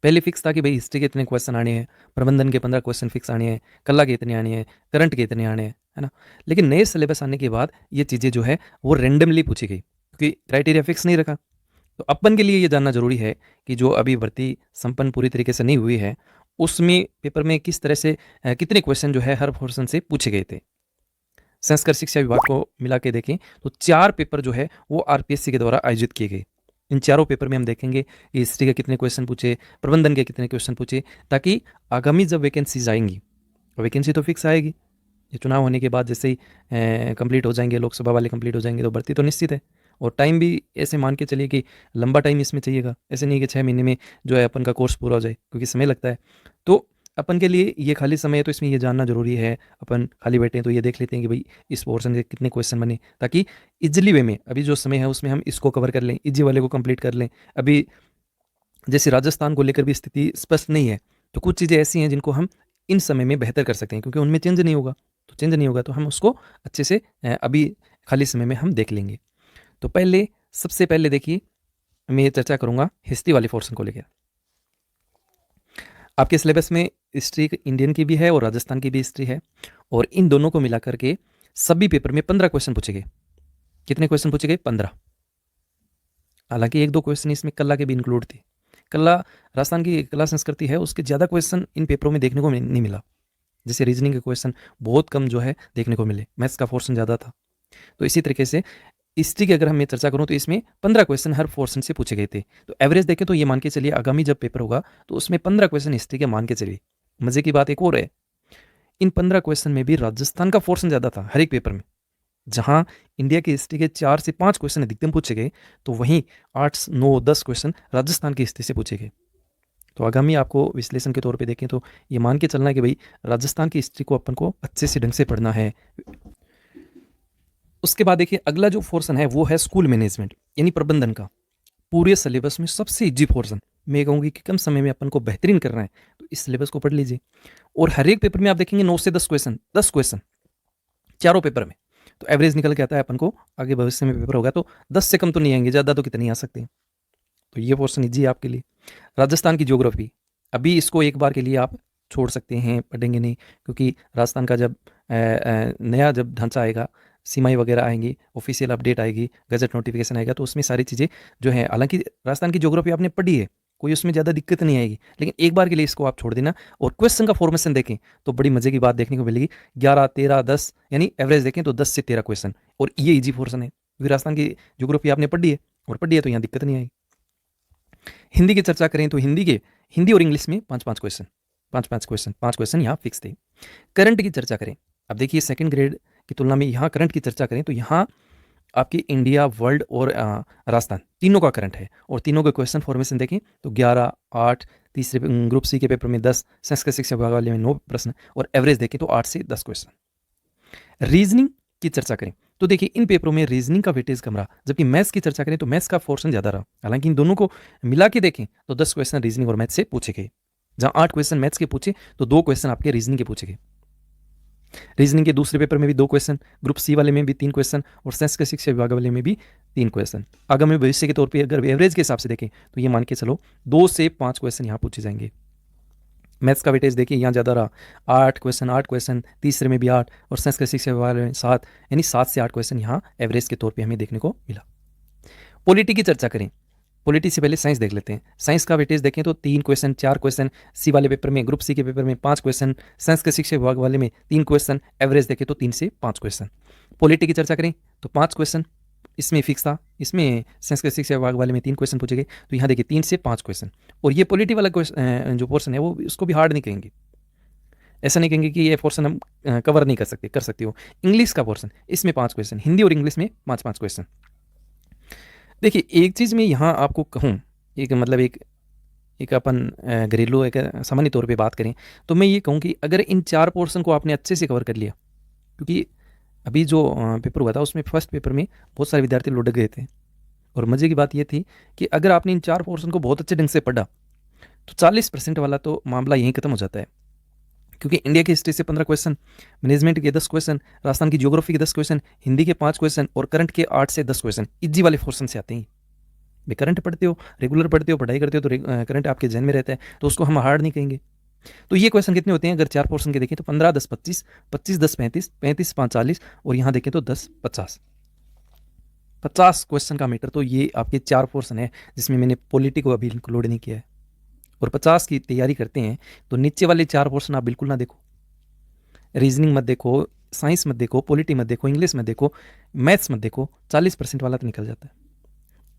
पहले फिक्स था कि भाई हिस्ट्री के इतने क्वेश्चन आने हैं, प्रबंधन के 15 क्वेश्चन फिक्स आने हैं, कला के इतने आने हैं, करंट के इतने आने हैं, है ना? लेकिन नए सिलेबस आने के बाद ये चीज़ें जो है वो रैंडमली पूछी गई, क्योंकि क्राइटेरिया फिक्स नहीं रखा। तो अपन के लिए ये जानना ज़रूरी है कि जो अभी भर्ती संपन्न पूरी तरीके से नहीं हुई है, उसमें पेपर में किस तरह से कितने क्वेश्चन जो है हर पोर्शन से पूछे गए थे। संस्कृत शिक्षा विभाग को मिला के देखें तो 4 पेपर जो है वो आरपीएससी के द्वारा आयोजित किए गए। इन चारों पेपर में हम देखेंगे कि हिस्ट्री के कितने क्वेश्चन पूछे, प्रबंधन के कितने क्वेश्चन पूछे, ताकि आगामी जब वैकेंसीज आएंगी, वैकेंसी तो फिक्स आएगी, ये चुनाव होने के बाद जैसे ही कंप्लीट हो जाएंगे, लोकसभा वाले कंप्लीट हो जाएंगे, तो भर्ती तो निश्चित है। और टाइम भी ऐसे मान के चलिए कि लंबा टाइम इसमें चाहिएगा, ऐसे नहीं कि 6 महीने में जो है अपन का कोर्स पूरा हो जाए, क्योंकि समय लगता है। तो अपन के लिए ये खाली समय है, तो इसमें ये जानना जरूरी है, अपन खाली बैठे हैं तो ये देख लेते हैं कि भाई इस पोर्शन के कितने क्वेश्चन बने, ताकि इजली वे में अभी जो समय है उसमें हम इसको कवर कर लें, इजी वाले को कंप्लीट कर लें। अभी जैसे राजस्थान को लेकर भी स्थिति स्पष्ट नहीं है, तो कुछ चीज़ें ऐसी हैं जिनको हम इन समय में बेहतर कर सकते हैं, क्योंकि उनमें चेंज नहीं होगा। तो चेंज नहीं होगा तो हम उसको अच्छे से अभी खाली समय में हम देख लेंगे। तो सबसे पहले देखिए, मैं ये चर्चा करूंगा हिस्ट्री वाले पोर्शन को लेकर। आपके सिलेबस में हिस्ट्री इंडियन की भी है और राजस्थान की भी हिस्ट्री है, और इन दोनों को मिलाकर के सभी पेपर में 15 क्वेश्चन पूछे गए। कितने क्वेश्चन पूछे गए? 15। हालांकि 1-2 क्वेश्चन इसमें कला के भी इंक्लूड थे। कला, राजस्थान की कला संस्कृति है, उसके ज़्यादा क्वेश्चन इन पेपरों में देखने को नहीं मिला। जैसे रीजनिंग के क्वेश्चन बहुत कम जो है देखने को मिले, मैथ्स का पोर्शन ज़्यादा था। तो इसी तरीके से हिस्ट्री की अगर हम चर्चा करूं तो इसमें 15 क्वेश्चन हर पोर्शन से पूछे गए थे। तो एवरेज देखें तो ये मान के चलिए आगामी जब पेपर होगा तो उसमें 15 क्वेश्चन हिस्ट्री के मान के चलिए। मजे की बात एक और है, इन 15 क्वेश्चन में भी राजस्थान का पोर्शन ज़्यादा था हर एक पेपर में। जहां इंडिया की हिस्ट्री के 4 से 5 क्वेश्चन अधिकतम पूछे गए, तो वहीं 8, 9, 10 क्वेश्चन राजस्थान की हिस्ट्री से पूछे गए। तो आगामी आपको विश्लेषण के तौर पे देखें तो ये मान के चलना है कि भाई राजस्थान की हिस्ट्री को अपन को अच्छे से ढंग से पढ़ना है। उसके बाद देखिए अगला जो पोर्शन है वो है स्कूल मैनेजमेंट, यानी प्रबंधन का। पूरे सिलेबस में सबसे इजी पोर्शन, मैं कहूँगी कि कम समय में अपन को बेहतरीन करना है, तो इस सिलेबस को पढ़ लीजिए। और हर एक पेपर में आप देखेंगे 9 से 10 क्वेश्चन, 10 क्वेश्चन चारों पेपर में। तो एवरेज निकल के आता है अपन को, आगे भविष्य में पेपर होगा तो 10 से कम तो नहीं आएंगे, ज़्यादा तो कितनी आ सकते हैं। तो ये पोर्शन ईजी है आपके लिए। राजस्थान की ज्योग्राफी, अभी इसको एक बार के लिए आप छोड़ सकते हैं, पढ़ेंगे नहीं, क्योंकि राजस्थान का जब नया जब ढांचा आएगा, सीमाएं वगैरह आएंगी, ऑफिशियल अपडेट आएगी, गजट नोटिफिकेशन आएगा, तो उसमें सारी चीज़ें जो है, हालांकि राजस्थान की ज्योग्राफी आपने पढ़ी है, कोई उसमें ज़्यादा दिक्कत नहीं आएगी, लेकिन एक बार के लिए इसको आप छोड़ देना। और क्वेश्चन का फॉर्मेशन देखें तो बड़ी मजे की बात देखने को मिलेगी। 11, 13, 10, यानी एवरेज देखें तो 10 से 13 क्वेश्चन, और ये ईजी पोर्शन है, क्योंकि राजस्थान की ज्योग्राफी आपने पढ़ी है तो यहाँ दिक्कत नहीं आएगी। हिंदी की चर्चा करें तो हिंदी और इंग्लिश में 5-5 क्वेश्चन, 5-5 क्वेश्चन, 5 क्वेश्चन यहाँ फिक्स थे। करंट की चर्चा करें, अब देखिए सेकंड ग्रेड की तुलना में यहाँ करंट की चर्चा करें तो यहाँ आपकी इंडिया, वर्ल्ड और राजस्थान तीनों का करंट है, और तीनों के क्वेश्चन फॉर्मेशन देखें तो 11, 8, तीसरे ग्रुप सी के पेपर में 10, संस्कृत शिक्षा विभाग वाले में 9 प्रश्न, और एवरेज देखें तो 8 से 10 क्वेश्चन। रीजनिंग की चर्चा करें तो देखिए इन पेपरों में रीजनिंग का वेटेज कम रहा, जबकि मैथ्स की चर्चा करें तो मैथ्स का पोर्शन ज़्यादा रहा। हालांकि इन दोनों को मिला के देखें तो 10 क्वेश्चन रीजनिंग और मैथ्स से पूछे गए। जहां 8 क्वेश्चन मैथ्स के पूछे तो 2 क्वेश्चन आपके रीजनिंग के पूछे गए। रीजनिंग के दूसरे पेपर में भी 2 क्वेश्चन, ग्रुप सी वाले में भी 3 क्वेश्चन, और संस्कृत शिक्षा विभाग वाले में भी 3 क्वेश्चन। आगामी भविष्य के तौर पर अगर एवरेज के हिसाब से देखें तो ये मान के चलो 2 से 5 क्वेश्चन यहाँ पूछे जाएंगे। मैथ्स का वेटेज देखिए यहाँ ज़्यादा रहा, 8 क्वेश्चन, तीसरे में भी 8, और संस्कृत शिक्षा विभाग में 7, यानी 7 से 8 क्वेश्चन यहाँ एवरेज के तौर पे हमें देखने को मिला। पॉलिटी की चर्चा करें, पॉलिटी से पहले साइंस देख लेते हैं। साइंस का वेटेज देखें तो 3 क्वेश्चन, 4 क्वेश्चन सी वाले पेपर में, ग्रुप सी के पेपर में 5 क्वेश्चन, संस्कृत शिक्षा विभाग वाले में 3 क्वेश्चन, एवरेज देखें तो 3 से 5 क्वेश्चन। पॉलिटी की चर्चा करें तो 5 क्वेश्चन इसमें फिक्स था, इसमें संस्कृत शिक्षा विभाग वाले में 3 क्वेश्चन पूछे गए, तो यहाँ देखिए 3 से 5 क्वेश्चन। और ये पॉलिटी वाला जो पोर्शन है वो उसको भी हार्ड नहीं कहेंगे, ऐसा नहीं कहेंगे कि ये पोर्शन हम कवर नहीं कर सकते हो। इंग्लिश का पोर्शन, इसमें 5 क्वेश्चन, हिंदी और इंग्लिश में 5-5 क्वेश्चन। देखिए एक चीज़ मैं यहाँ आपको कहूँ, एक मतलब एक अपन घरेलू एक सामान्य तौर पे बात करें तो मैं ये कहूँ कि अगर इन 4 पोर्शन को आपने अच्छे से कवर कर लिया, क्योंकि अभी जो पेपर हुआ था उसमें फर्स्ट पेपर में बहुत सारे विद्यार्थी लुढ़क गए थे, और मज़े की बात ये थी कि अगर आपने इन 4 पोर्शन को बहुत अच्छे ढंग से पढ़ा तो 40% वाला तो मामला यहीं खत्म हो जाता है। क्योंकि इंडिया की हिस्ट्री से 15 क्वेश्चन, मैनेजमेंट के 10 क्वेश्चन, राजस्थान की ज्योग्राफी के 10 क्वेश्चन, हिंदी के 5 क्वेश्चन, और करंट के 8 से 10 क्वेश्चन इजी वाले पोर्शन से आते हैं। भाई करंट पढ़ते हो, रेगुलर पढ़ते हो, पढ़ाई करते हो तो करंट आपके जहन में रहता है, तो उसको हम हार्ड नहीं कहेंगे। तो ये क्वेश्चन कितने होते हैं अगर 4 पोर्शन के देखें तो 15 10 25, 25 10 35, 35 5 40 और यहाँ देखें तो 10 50, 50 क्वेश्चन का मीटर। तो ये आपके 4 पोर्शन है जिसमें मैंने पॉलिटी को अभी इंक्लूड नहीं किया है। और 50 की तैयारी करते हैं तो नीचे वाले 4 पोर्शन आप बिल्कुल ना देखो, रीजनिंग मत देखो, साइंस मत देखो, पॉलिटी मत देखो, इंग्लिश मत देखो, मैथ्स मत देखो, 40% वाला तो निकल जाता है।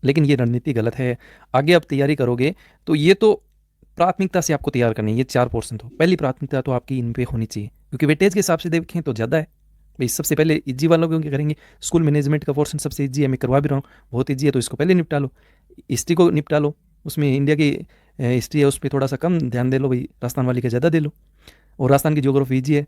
लेकिन ये रणनीति गलत है। आगे आप तैयारी करोगे तो ये तो प्राथमिकता से आपको तैयार करनी है। ये 4 पोर्शन तो पहली प्राथमिकता तो आपकी इन पे होनी चाहिए, क्योंकि वेटेज के हिसाब से देखें तो ज़्यादा है भाई। सबसे पहले इजी वालों को क्या करेंगे, स्कूल मैनेजमेंट का पोर्शन सबसे इजी है, मैं करवा भी रहा हूँ, बहुत इजी है, तो इसको पहले निपटा लो। हिस्ट्री को निपटा लो, उसमें इंडिया की हिस्ट्री है, उस पर थोड़ा सा कम ध्यान दे लो भाई, राजस्थान वाली का ज़्यादा दे लो। और राजस्थान की ज्योग्राफी ईजी है,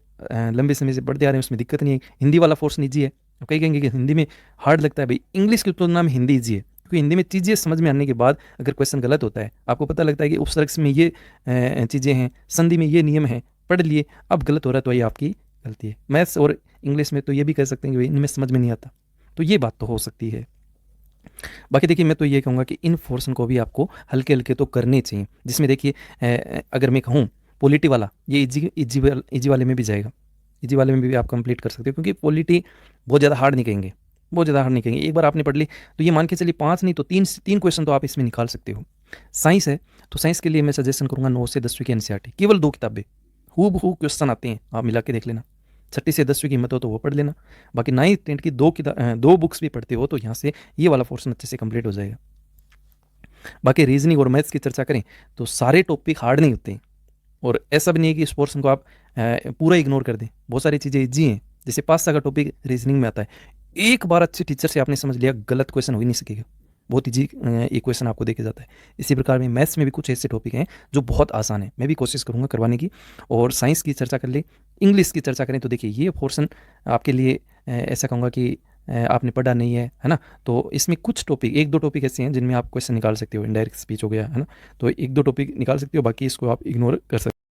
लंबे समय से पढ़ते आ रहे हैं, उसमें दिक्कत नहीं है। हिंदी वाला पोर्शन ईजी है, तो कई कहेंगे कि हिंदी में हार्ड लगता है, भाई इंग्लिश की तुलना में हिंदी ईजी है, क्योंकि हिंदी में चीज़ें समझ में आने के बाद अगर क्वेश्चन गलत होता है, आपको पता लगता है कि उपसर्ग में ये चीज़ें हैं, संधि में ये नियम है, पढ़ लिए, अब गलत हो रहा है तो ये आपकी गलती है। मैथ्स और इंग्लिश में तो ये भी कह सकते हैं कि भाई इनमें समझ में नहीं आता, तो ये बात तो हो सकती है। बाकी देखिए मैं तो ये कहूँगा कि इन पोर्शन को भी आपको हल्के हल्के तो करने चाहिए, जिसमें देखिए अगर मैं कहूँ पॉलिटी वाला, ये इजी वाले में भी जाएगा, इजी वाले में भी आप कंप्लीट कर सकते हो, क्योंकि पॉलिटी बहुत ज़्यादा हार्ड नहीं कहेंगे, बहुत ज़्यादा हार्ड नहीं कहेंगे। एक बार आपने पढ़ ली तो ये मान के चलिए 5 नहीं तो 3 क्वेश्चन तो आप इसमें निकाल सकते हो। साइंस है तो साइंस के लिए मैं सजेशन करूँगा 9 से 10वीं की एनसीईआरटी, केवल 2 किताबें, हूबहू क्वेश्चन आते हैं, आप मिला के देख लेना। 6ठी से 10वीं की हिम्मत हो तो वो पढ़ लेना, बाकी 9th 10th की 2 बुक्स भी पढ़ते हो तो यहाँ से ये वाला पोर्शन अच्छे से कंप्लीट हो जाएगा। बाकी रीजनिंग और मैथ्स की चर्चा करें तो सारे टॉपिक हार्ड नहीं होते हैं, और ऐसा भी नहीं है कि इस पोर्शन को आप पूरा इग्नोर कर दें, बहुत सारी चीज़ें ईजी हैं। जैसे 5 का टॉपिक रीजनिंग में आता है, एक बार अच्छे टीचर से आपने समझ लिया, गलत क्वेश्चन हो ही नहीं सकेगा, बहुत ईजी एक क्वेश्चन आपको देके जाता है। इसी प्रकार में मैथ्स में भी कुछ ऐसे टॉपिक हैं जो बहुत आसान है, मैं भी कोशिश करूँगा करवाने की। और साइंस की चर्चा कर ले, इंग्लिश की चर्चा करें तो देखिए ये पोर्शन आपके लिए ऐसा कहूँगा कि आपने पढ़ा नहीं है ना, तो इसमें कुछ टॉपिक, 1-2 टॉपिक ऐसे हैं जिनमें आप क्वेश्चन निकाल सकते हो, इनडायरेक्ट स्पीच हो गया है ना, तो 1-2 टॉपिक निकाल सकते हो, बाकी इसको आप इग्नोर कर सकते हो।